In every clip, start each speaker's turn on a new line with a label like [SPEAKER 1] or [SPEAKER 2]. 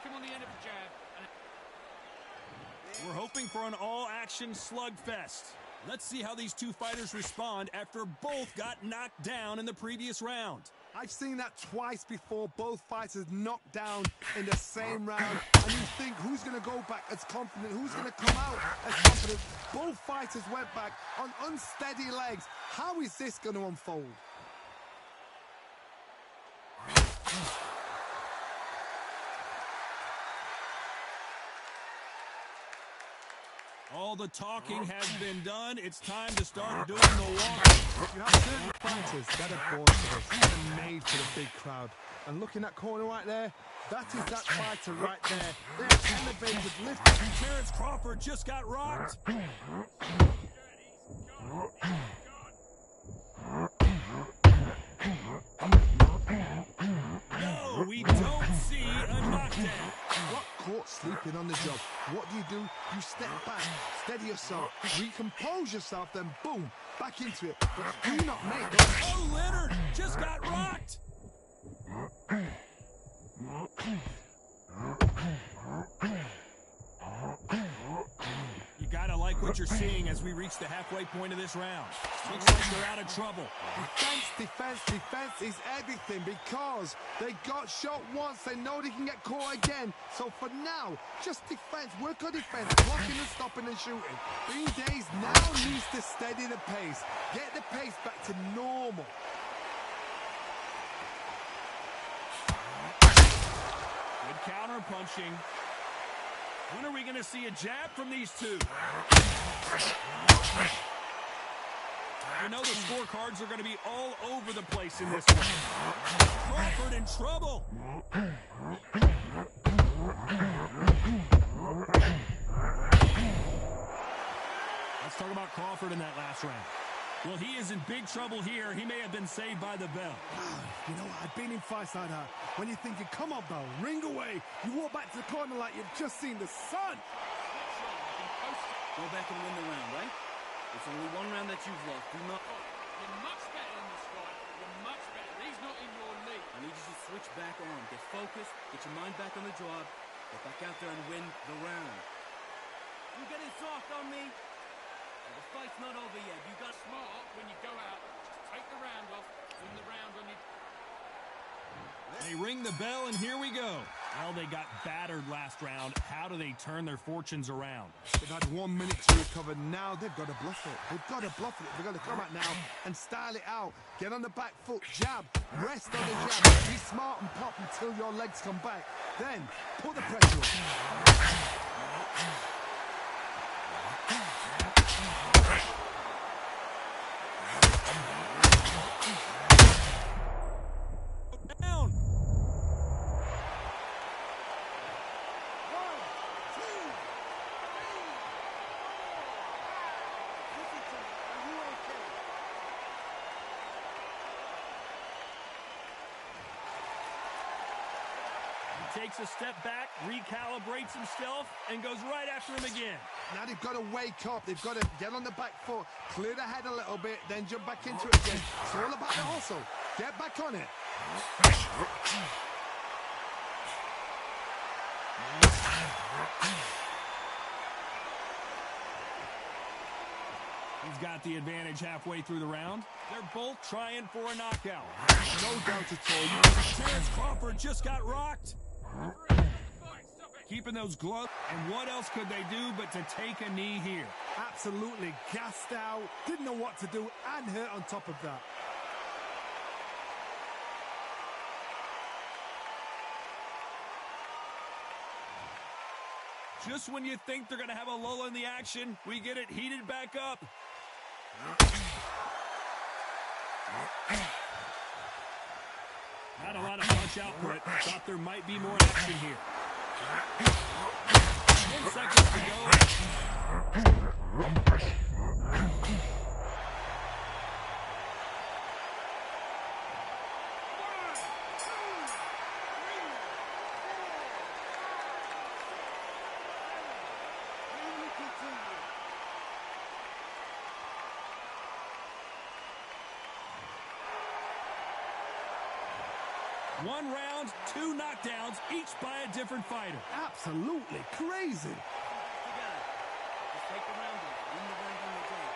[SPEAKER 1] him on the end of the jab.
[SPEAKER 2] We're hoping for an all-action slugfest. Let's see how these two fighters respond after both got knocked down in the previous round.
[SPEAKER 3] I've seen that twice before, both fighters knocked down in the same round, and you think who's going to go back as confident, who's going to come out as confident. Both fighters went back on unsteady legs. How is this going to unfold?
[SPEAKER 2] All the talking has been done. It's time to start doing the walking.
[SPEAKER 3] You have certain fighters that are born for this, that are made for the big crowd. And look in that corner right there, that is that fighter right there. They're elevated, lifted.
[SPEAKER 2] Terrence Crawford just got rocked. No, we don't see a knockdown.
[SPEAKER 3] Got caught sleeping on the job. What do? You step back, steady yourself, recompose yourself, then boom, back into it. But do not make it.
[SPEAKER 2] Oh, Leonard just got rocked. You gotta like what you're seeing as we reach the halfway point of this round. Looks like they're out of trouble.
[SPEAKER 3] Defense is everything because they got shot once. They know they can get caught again. So for now, just defense. Work on defense. Blocking and stopping and shooting. Bean Days now needs to steady the pace. Get the pace back to normal.
[SPEAKER 2] Good counter punching. When are we going to see a jab from these two? You know the scorecards are going to be all over the place in this one. Crawford in trouble. Let's talk about Crawford in that last round. Well, he is in big trouble here. He may have been saved by the bell.
[SPEAKER 3] You know, I've been in fights like that. When you're thinking, come on, bell, ring away. You walk back to the corner like you've just seen the sun.
[SPEAKER 4] Go back and win the round, right? It's only one round that you've lost. Do not...
[SPEAKER 1] You're much better in this fight. You're much better. He's not in your league.
[SPEAKER 4] I need you to switch back on. Get focused. Get your mind back on the job. Get back out there and win the round. You getting soft on me? Well, the fight's not over yet. You got
[SPEAKER 1] Smart when you go out. Just take the round off. Win the round on your...
[SPEAKER 2] They ring the bell, and here we go. Well, they got battered last round. How do they turn their fortunes around?
[SPEAKER 3] They've had 1 minute to recover. Now they've got to bluff it. They've got to bluff it. They've got to come out now and style it out. Get on the back foot, jab, rest on the jab. Be smart and pop until your legs come back. Then put the pressure on.
[SPEAKER 2] Down. He takes a step back, recalibrates himself, and goes right after him again.
[SPEAKER 3] Now they've got to wake up. They've got to get on the back foot, clear the head a little bit, then jump back into it again. It's all about the hustle. Get back on it.
[SPEAKER 2] He's got the advantage halfway through the round. They're both trying for a knockout.
[SPEAKER 3] No doubt at all.
[SPEAKER 2] Terrence Crawford just got rocked. Keeping those gloves. And what else could they do but to take a knee here?
[SPEAKER 3] Absolutely gassed out. Didn't know what to do and hurt on top of that.
[SPEAKER 2] Just when you think they're going to have a lull in the action, we get it heated back up. Not a lot of punch output. Thought there might be more action here. 10 seconds to go. 1 round, 2 knockdowns, each by a different fighter.
[SPEAKER 3] Absolutely crazy.
[SPEAKER 4] Together. Just take the round off. Win the round on the day.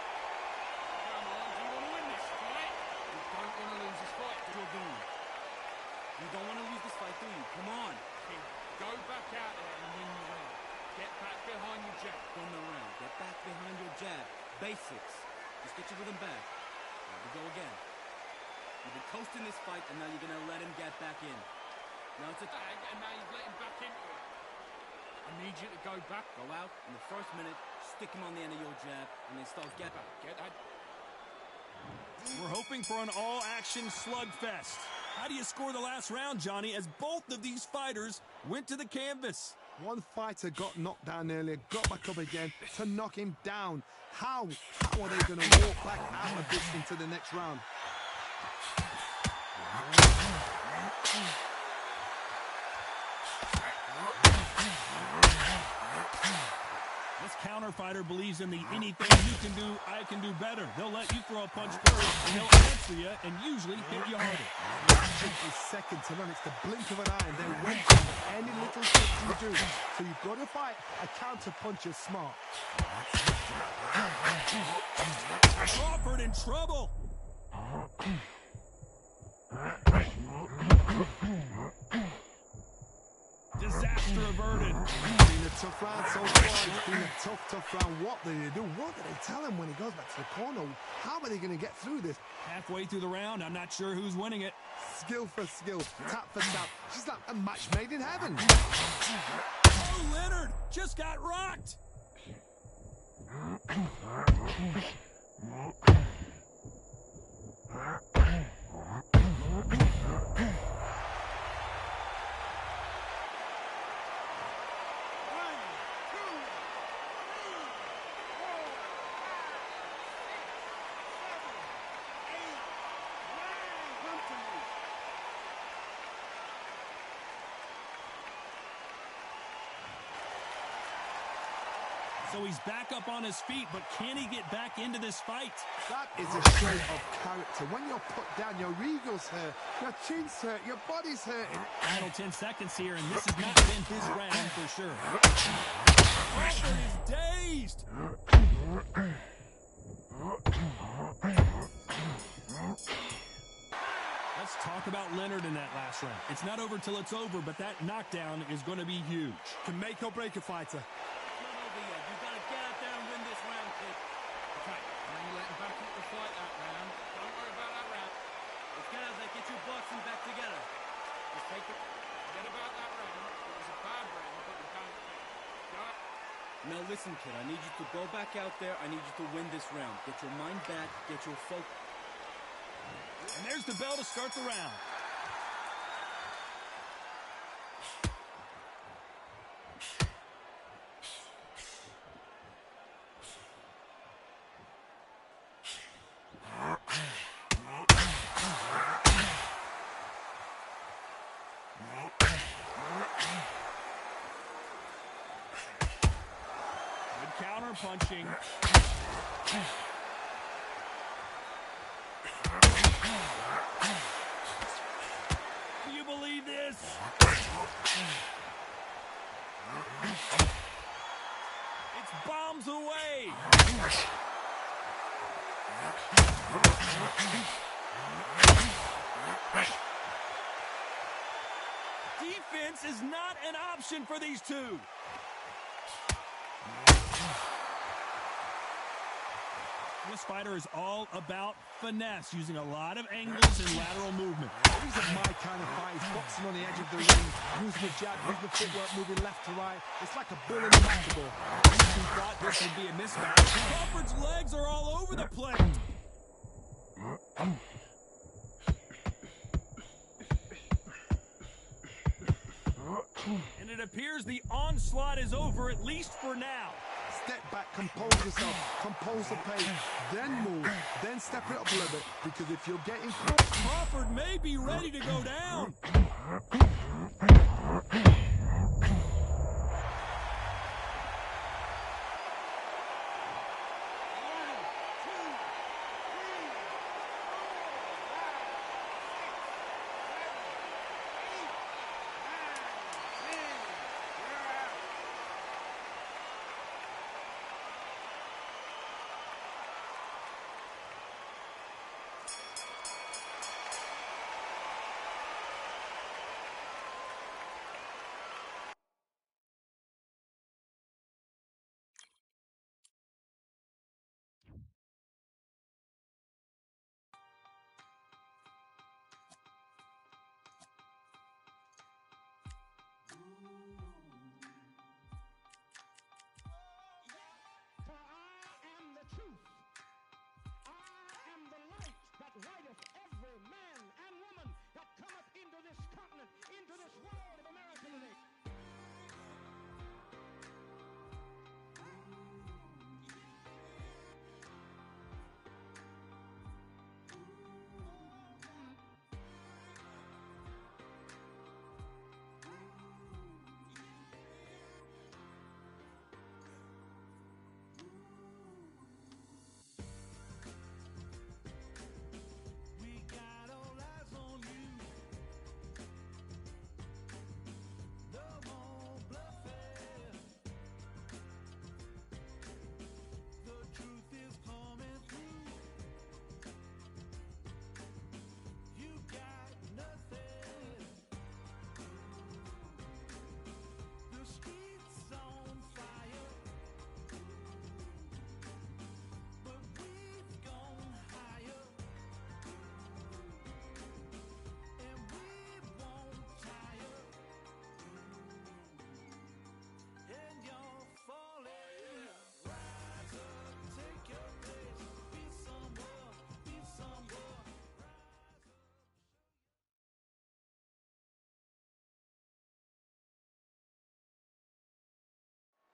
[SPEAKER 1] Come on, do you want to win this fight? You don't want to lose this fight.
[SPEAKER 4] You're doing. You don't want to lose this fight, do you? Come on.
[SPEAKER 1] King, go back out there and win the round. Get back behind your jab.
[SPEAKER 4] Win the round. Get back behind your jab. Basics. Just get your rhythm back. Here we go again. You've been coasting this fight, and now you're going to let him get back in. Now it's a
[SPEAKER 1] Bag, and now you've let him back into it. I need you to go back.
[SPEAKER 4] go out in the first minute, stick him on the end of your jab, and then start get back.
[SPEAKER 1] Get that.
[SPEAKER 2] We're hoping for an all-action slugfest. How do you score the last round, Johnny, as both of these fighters went to the canvas?
[SPEAKER 3] One fighter got knocked down earlier, got back up again to knock him down. How are they going to walk back out of this into the next round?
[SPEAKER 2] This counter fighter believes in the anything you can do, I can do better. They'll let you throw a punch first, and they'll answer you and usually hit you harder.
[SPEAKER 3] 50 seconds to run, it's the blink of an eye, and they're waiting for any little trick you do. So you've got to fight a counter puncher smart.
[SPEAKER 2] Crawford in trouble. Disaster averted.
[SPEAKER 3] It's been a tough round so far. It's been a tough round. What do they do? What do they tell him when he goes back to the corner? How are they going to get through this?
[SPEAKER 2] Halfway through the round, I'm not sure who's winning it.
[SPEAKER 3] Skill for skill, tap for tap. She's like a match made in heaven.
[SPEAKER 2] Oh, Leonard just got rocked. So he's back up on his feet, but can he get back into this fight?
[SPEAKER 3] That is a show of character. When you're put down, your ego's hurt, your chin's hurt, your body's hurting.
[SPEAKER 2] Final 10 seconds here, and this has not been his round for sure. Crawford is dazed. Let's talk about Leonard in that last round. It's not over till it's over, but that knockdown is going to be huge.
[SPEAKER 3] Can make or break a fighter.
[SPEAKER 4] You gotta get out there and win this round, kid.
[SPEAKER 1] Okay, now you let him back into the fight that round. Don't worry about that round.
[SPEAKER 4] Let's get out there, get your boxing back together.
[SPEAKER 1] Just take it. Forget about that round. It was a bad round, but we can't. Go.
[SPEAKER 4] Now listen, kid, I need you to go back out there. I need you to win this round. Get your mind back, get your focus.
[SPEAKER 2] And there's the bell to start the round. Good counter punching. Do you believe this? It's bombs away. Defense is not an option for these two. This fighter is all about finesse, using a lot of angles and lateral movement.
[SPEAKER 3] These are my kind of fight. He's boxing on the edge of the ring, using the jab, using the footwork, moving left to right. It's like a bull in a matador.
[SPEAKER 2] He thought this would be a mismatch. Crawford's legs are all over the place. And it appears the onslaught is over, at least for now.
[SPEAKER 3] Step back, compose yourself, compose the pace, then move, then step it up a little bit. Because if you're getting close,
[SPEAKER 2] Crawford may be ready to go down.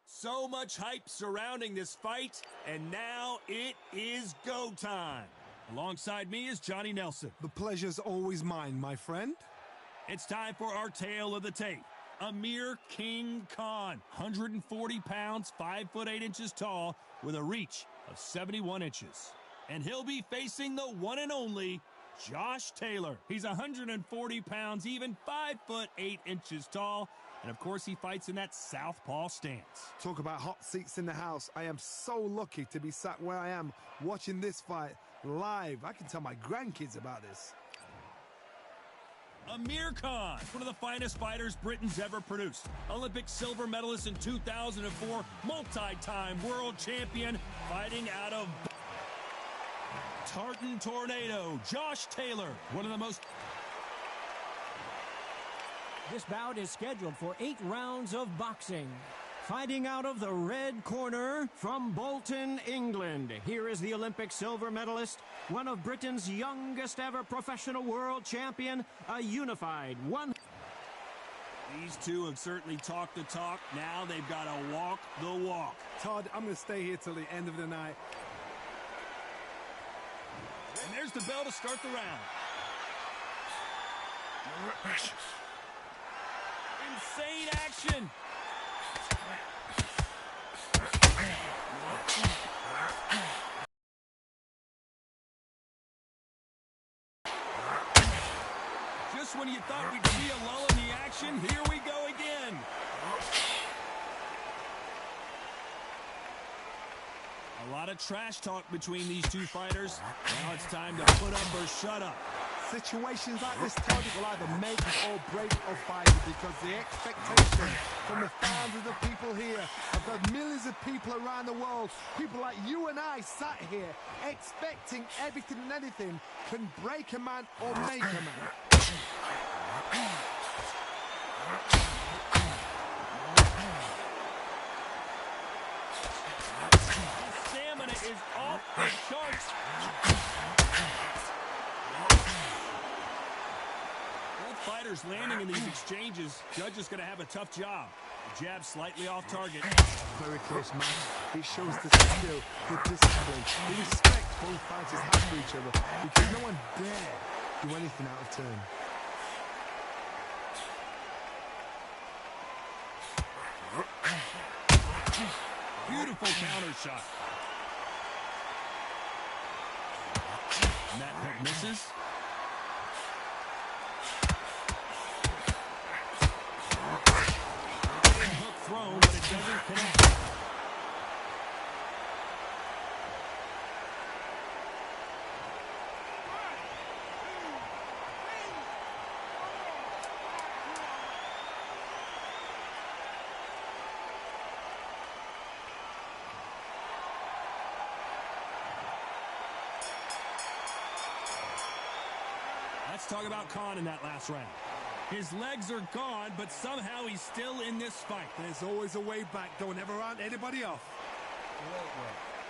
[SPEAKER 2] So much hype surrounding this fight, and now it is go time. Alongside me is Johnny Nelson.
[SPEAKER 3] The pleasure's always mine, my friend.
[SPEAKER 2] It's time for our tale of the tape. Amir King Khan, 140 pounds, 5 foot 8 inches tall, with a reach of 71 inches. And he'll be facing the one and only Josh Taylor. He's 140 pounds, even 5 foot 8 inches tall. And of course, he fights in that southpaw stance.
[SPEAKER 3] Talk about hot seats in the house. I am so lucky to be sat where I am watching this fight live. I can tell my grandkids about this.
[SPEAKER 2] Amir Khan, one of the finest fighters Britain's ever produced. Olympic silver medalist in 2004, multi-time world champion, fighting out of Tartan Tornado. Josh Taylor, one of the most...
[SPEAKER 5] This bout is scheduled for 8 rounds of boxing. Fighting out of the red corner from Bolton, England. Here is the Olympic silver medalist, one of Britain's youngest ever professional world champion, a unified one.
[SPEAKER 2] These two have certainly talked the talk. Now they've got to walk the walk.
[SPEAKER 3] Todd, I'm going to stay here till the end of the night.
[SPEAKER 2] And there's the bell to start the round. Insane action. Just when you thought we'd see a lull in the action, here we go again. A lot of trash talk between these two fighters. Now it's time to put up or shut up.
[SPEAKER 3] Situations like this, Todd, will either make or break a fight because the expectation from the fans of the people here, of the millions of people around the world, people like you and I sat here expecting everything and anything, can break a man or make a man.
[SPEAKER 2] His stamina is off the charts. Fighters landing in these exchanges. Judge is going to have a tough job. The jab slightly off target.
[SPEAKER 3] Very close match. It shows the skill, the discipline, the respect both fighters have for each other, because no one dare do anything out of turn.
[SPEAKER 2] Beautiful counter shot. And that hook misses. Thrown, but it doesn't connect. Let's talk about Khan in that last round. His legs are gone, but somehow he's still in this fight.
[SPEAKER 3] There's always a way back. Don't ever round anybody off.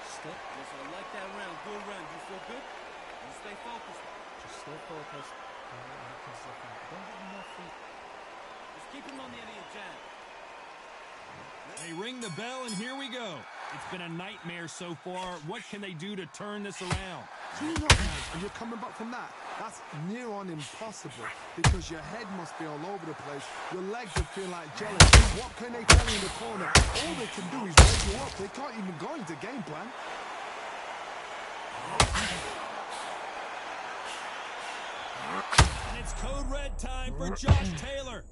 [SPEAKER 4] Stick. Yes, I like that round. Good round. You feel good? You stay focused.
[SPEAKER 6] Just stay focused. Don't get enough feet.
[SPEAKER 4] Just keep him on the end of your jab.
[SPEAKER 2] They ring the bell, and here we go. It's been a nightmare so far. What can they do to turn this around?
[SPEAKER 3] Do you know, guys, when you're coming back from that, that's near on impossible, because your head must be all over the place. Your legs would feel like jelly. What can they tell you in the corner? All they can do is wake you up. They can't even go into game plan.
[SPEAKER 2] And it's code red time for Josh Taylor.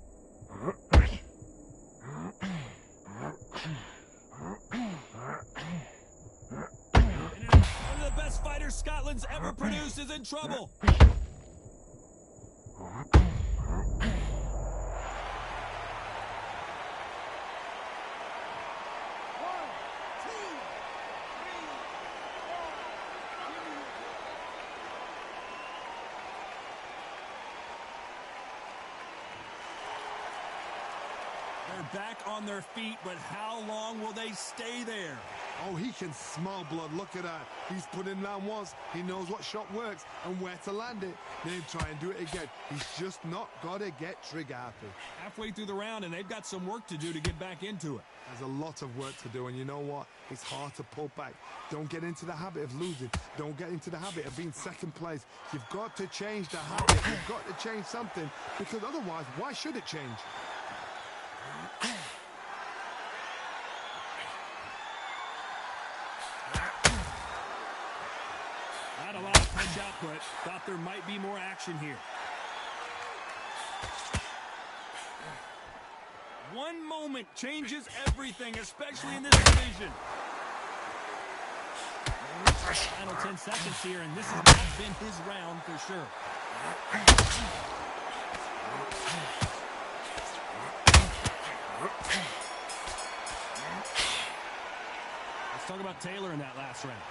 [SPEAKER 2] One of the best fighters Scotland's ever produced is in trouble. They're back on their feet, but how long will they stay there?
[SPEAKER 3] Oh, he can smell blood. Look at that. He's put in round once. He knows what shot works and where to land it. Then he'll try and do it again. He's just not got to get trigger happy.
[SPEAKER 2] Halfway through the round, and they've got some work to do to get back into it.
[SPEAKER 3] There's a lot of work to do, and you know what? It's hard to pull back. Don't get into the habit of losing. Don't get into the habit of being second place. You've got to change the habit. You've got to change something, because otherwise, why should it change?
[SPEAKER 2] Not a lot of punch output. Thought there might be more action here. One moment changes everything, especially in this division. Final 10 seconds here, and this has not been his round for sure. Let's talk about Taylor in that last round.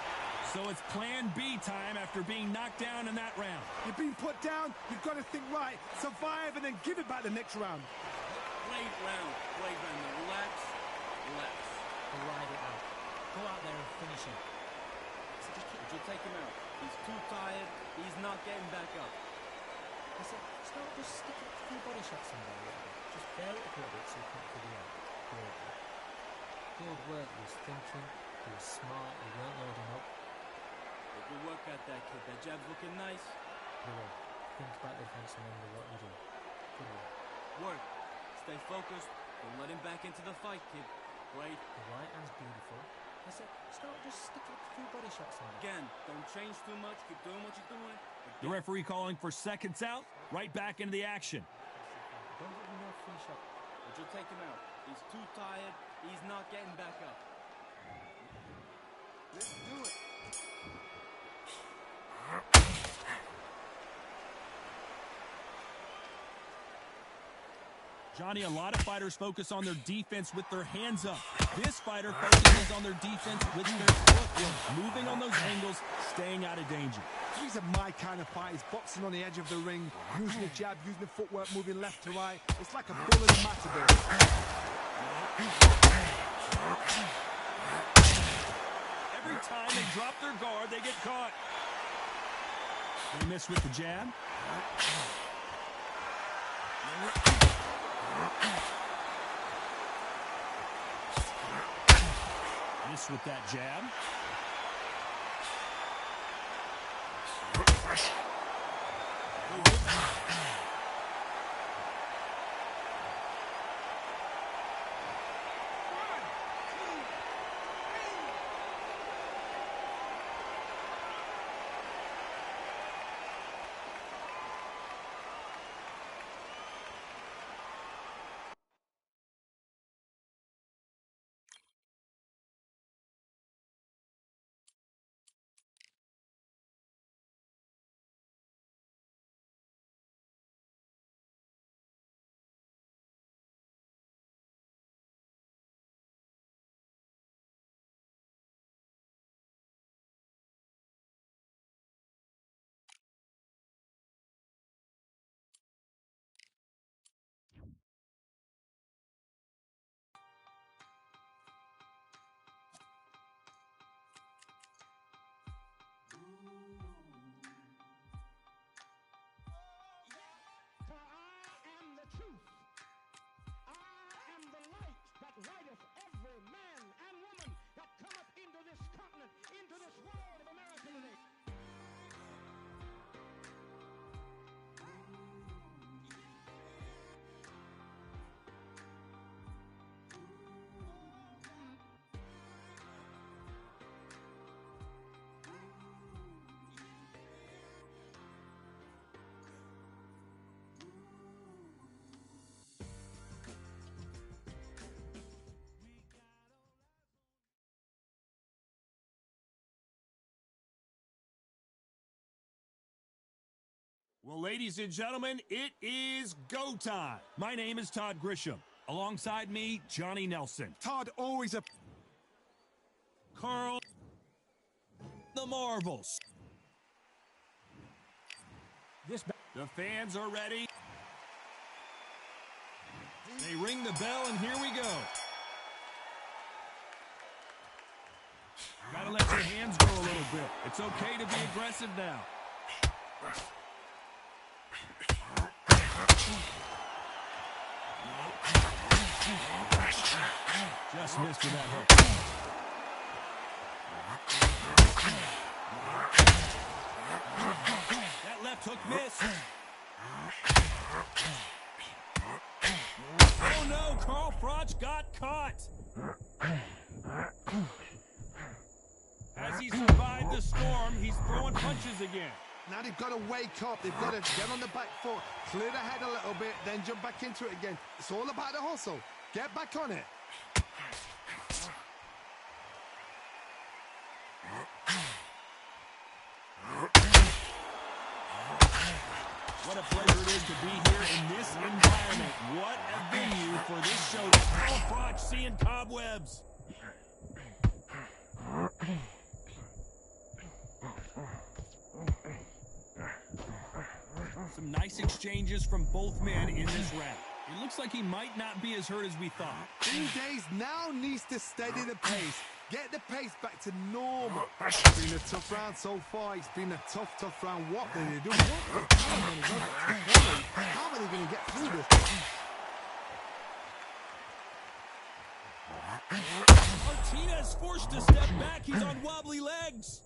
[SPEAKER 2] So it's plan B time after being knocked down in that round.
[SPEAKER 3] You've been put down. You've got to think right, survive, and then give it back the next round.
[SPEAKER 4] Great round. Great round. Now relax. Relax.
[SPEAKER 6] Ride it out. Go out there and finish him.
[SPEAKER 4] Would you take him out? He's too tired. He's not getting back up.
[SPEAKER 6] I said, start just sticking a few body shots in there a little bit. Just bear it up a little bit so you can't figure out. Good work. He was thinking. He was smart. He weren't loading up.
[SPEAKER 4] Good work at that, kid. That jab's looking nice.
[SPEAKER 6] He will. Think about the defense and remember what you do. Good work.
[SPEAKER 4] Work. Stay focused. Don't let him back into the fight, kid. Great.
[SPEAKER 6] The right hand's beautiful. I said, start just sticking a few body shots in there.
[SPEAKER 4] Again, don't change too much. Keep doing what you're doing.
[SPEAKER 2] The referee calling for seconds out. Right back into the action.
[SPEAKER 6] Don't give him no free shot.
[SPEAKER 4] Would you take him out? He's too tired. He's not getting back up.
[SPEAKER 3] Let's do it.
[SPEAKER 2] Johnny, a lot of fighters focus on their defense with their hands up. This fighter focuses on their defense with their footwork, moving on those angles, staying out of danger.
[SPEAKER 3] These are my kind of fighters, boxing on the edge of the ring, using the jab, using the footwork, moving left to right. It's like a bull in a matador.
[SPEAKER 2] Every time they drop their guard, they get caught. They miss with the jab. Miss with that jab. Well, ladies and gentlemen, it is go time. My name is Todd Grisham. Alongside me, Johnny Nelson.
[SPEAKER 3] Todd, always a...
[SPEAKER 2] Carl, the Marvels. The fans are ready. They ring the bell, and here we go. Gotta let your hands go a little bit. It's okay to be aggressive now. Just missed with that hook. That left hook missed. Oh no, Carl Froch got caught. As he survived the storm, he's throwing punches again.
[SPEAKER 3] Now they've got to wake up. They've got to get on the back foot, clear the head a little bit, then jump back into it again. It's all about the hustle. Get back on it.
[SPEAKER 2] What a pleasure it is to be here in this environment. What a venue for this show. Carl Froch seeing cobwebs. Some nice exchanges from both men in this round. It looks like he might not be as hurt as we thought.
[SPEAKER 3] Big Days now needs to steady the pace. Get the pace back to normal. It's been a tough round so far. It's been a tough round. What did they do? How are they going to get through this?
[SPEAKER 2] Martinez forced to step back. He's on wobbly legs.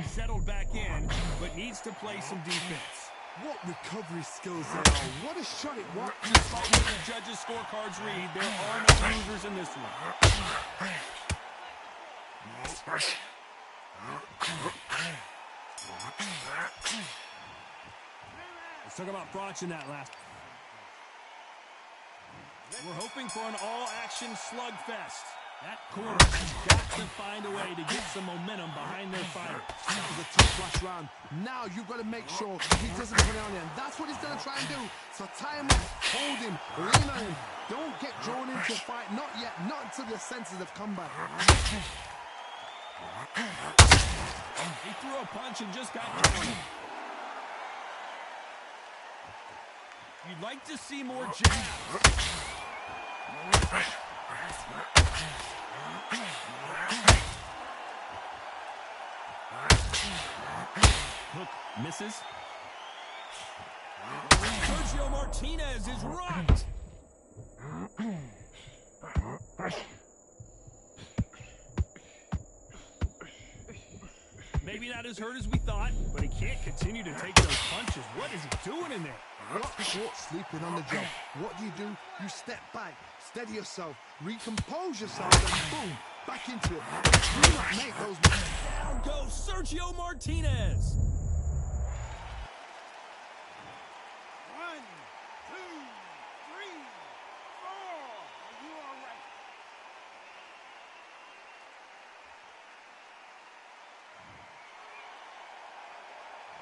[SPEAKER 2] Settled back in, but needs to play some defense.
[SPEAKER 3] What recovery skills there are. What a shot it was.
[SPEAKER 2] Despite what the judges' scorecards read, there are no losers in this one. Let's talk about Froch in that last. We're hoping for an all-action slugfest. That corner has got to find a way to get some momentum behind their fighter.
[SPEAKER 3] That was a tough last round. Now you've got to make sure he doesn't put it on him. That's what he's going to try and do. So tie him up, hold him, lean on him. Don't get drawn into a fight. Not yet. Not until your senses have come back.
[SPEAKER 2] He threw a punch and just got drawn. You'd like to see more jabs. Hook misses. Sergio Martinez is rocked. Maybe not as hurt as we thought, but he can't continue to take those punches. What is he doing in there?
[SPEAKER 3] Block short, sleeping on the job. What do? You step back, steady yourself, recompose yourself, and boom, back into it. Do not make those.
[SPEAKER 2] Down goes Sergio Martinez.
[SPEAKER 1] 1, 2, 3, 4. You are right.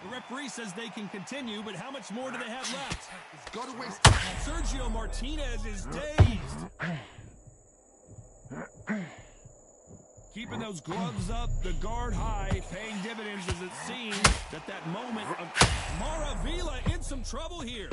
[SPEAKER 2] The referee says they can continue, but how much more do they have left?
[SPEAKER 3] He's got to waste.
[SPEAKER 2] Sergio Martinez is dazed. Keeping those gloves up, the guard high, paying dividends as it seems that moment of Maravilla in some trouble here.